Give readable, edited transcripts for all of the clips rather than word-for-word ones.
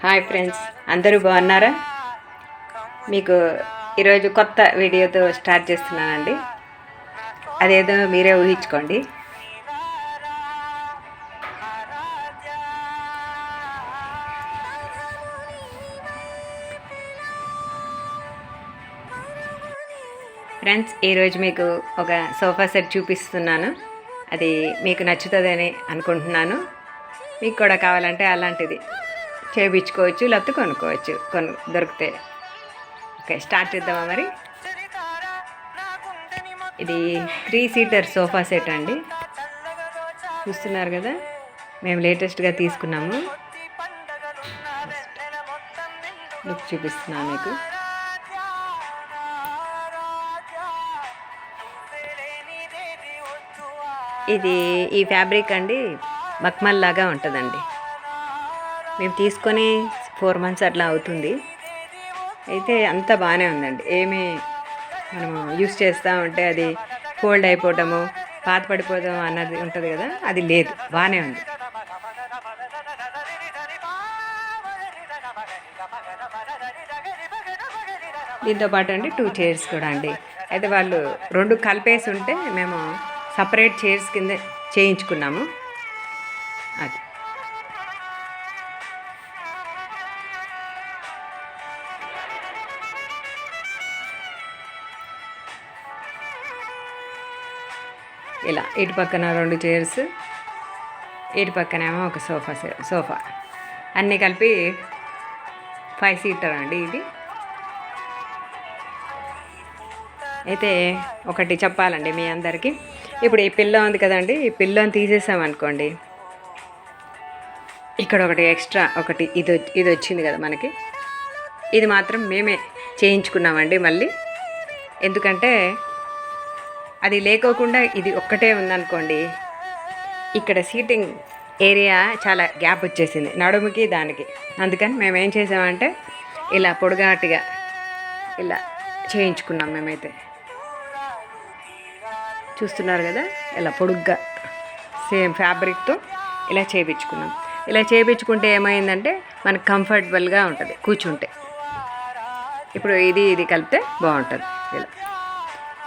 Hi friends, అందరూ బాగున్నారా? మీకు ఈరోజు కొత్త వీడియోతో స్టార్ట్ చేస్తున్నానండి. అదేదో మీరే ఊహించుకోండి. ఫ్రెండ్స్, ఈరోజు మీకు ఒక సోఫా సెట్ చూపిస్తున్నాను. అది మీకు నచ్చుతుందని అనుకుంటున్నాను. మీకు కూడా కావాలంటే అలాంటిది చేయించుకోవచ్చు, లేకపోతే కొనుక్కోవచ్చు దొరికితే. ఓకే, స్టార్ట్ చేద్దామా మరి. ఇది 3 సీటర్ సోఫా సెట్ అండి. చూస్తున్నారు కదా, మేము లేటెస్ట్గా తీసుకున్నాము. లుక్ చూపిస్తున్నాను మీకు. ఈ ఫ్యాబ్రిక్ అండి మక్మల్ లాగా ఉంటుందండి. మేము తీసుకొని 4 మంత్స్ అట్లా అవుతుంది. అయితే అంతా బాగానే ఉందండి. ఏమీ మనము యూస్ చేస్తూ ఉంటే అది ఫోల్డ్ అయిపోవటము, పాత పడిపోవడం అన్నది ఉంటుంది కదా, అది లేదు, బాగానే ఉంది. దీంతో పాటు అండి 2 చైర్స్ కూడా అండి. అయితే వాళ్ళు 2 కలిపేసి ఉంటే మేము సపరేట్ చైర్స్ కింద చేయించుకున్నాము. అది ఇలా ఇటు పక్కన 2 చైర్స్, ఇటు పక్కనేమో ఒక సోఫా అన్నీ కలిపి 5 సీటర్ అండి ఇది. అయితే ఒకటి చెప్పాలండి మీ అందరికీ. ఇప్పుడు ఈ పిల్లో ఉంది కదండి, ఈ పిల్లోని తీసేసామనుకోండి, ఇక్కడ ఒకటి ఎక్స్ట్రా ఇది వచ్చింది కదా మనకి. ఇది మాత్రం మేమే చేయించుకున్నామండి మళ్ళీ. ఎందుకంటే అది లేకోకుండా ఇది ఒక్కటే ఉందనుకోండి, ఇక్కడ సీటింగ్ ఏరియా చాలా గ్యాప్ వచ్చేసింది నడుముకి దానికి. అందుకని మేము ఏం చేసామంటే ఇలా పొడుగాటిగా ఇలా చేయించుకున్నాం మేమైతే. చూస్తున్నారు కదా, ఇలా పొడుగ్గా సేమ్ ఫ్యాబ్రిక్తో ఇలా చేయించుకున్నాం. ఇలా చేయించుకుంటే ఏమైందంటే మనకు కంఫర్టబుల్గా ఉంటుంది కూర్చుంటే. ఇప్పుడు ఇది కలిపితే బాగుంటుంది. ఇలా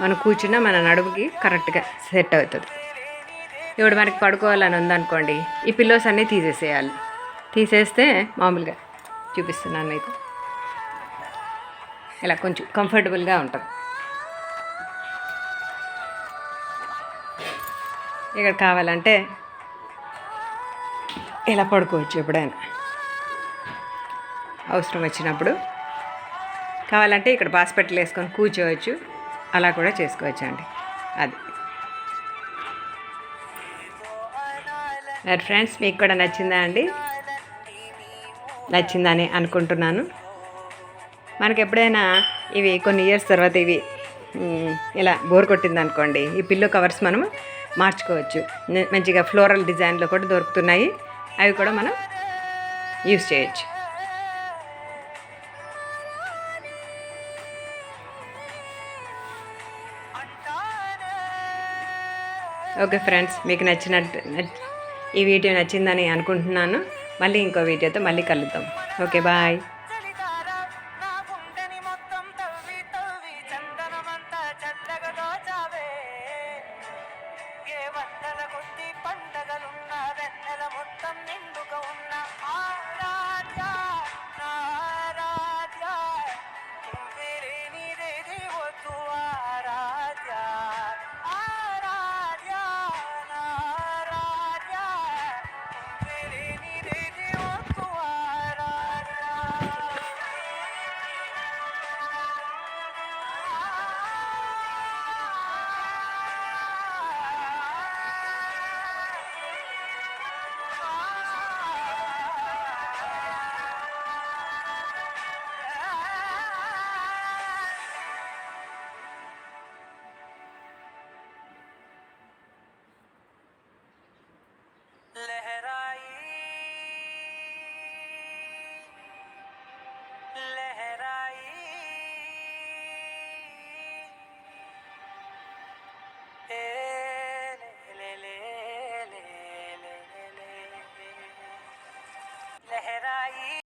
మనం కూర్చున్న మన నడుముకి కరెక్ట్గా సెట్ అవుతుంది. ఇప్పుడు మనకి పడుకోవాలని ఉందనుకోండి, ఈ పిల్లోస్ అన్నీ తీసేసేయాలి. తీసేస్తే మామూలుగా చూపిస్తున్నాను మీకు, ఇలా కొంచెం కంఫర్టబుల్గా ఉంటుంది. ఇక్కడ కావాలంటే ఇలా పడుకోవచ్చు ఎప్పుడైనా అవసరం వచ్చినప్పుడు. కావాలంటే ఇక్కడ బాస్పెట్లు వేసుకొని కూర్చోవచ్చు, అలా కూడా చేసుకోవచ్చు అండి. అది మరి ఫ్రెండ్స్, మీకు కూడా నచ్చిందా అండి? నచ్చిందని అనుకుంటున్నాను. మనకి ఎప్పుడైనా ఇవి కొన్ని ఇయర్స్ తర్వాత ఇవి ఇలా బోర్ కొట్టింది అనుకోండి, ఈ పిల్లో కవర్స్ మనము మార్చుకోవచ్చు. మంచిగా ఫ్లోరల్ డిజైన్లో కూడా దొరుకుతున్నాయి, అవి కూడా మనం యూస్ చేయొచ్చు. ఓకే ఫ్రెండ్స్, మీకు ఈ వీడియో నచ్చిందని అనుకుంటున్నాను. మళ్ళీ ఇంకో వీడియోతో మళ్ళీ కలుద్దాం. Okay, bye.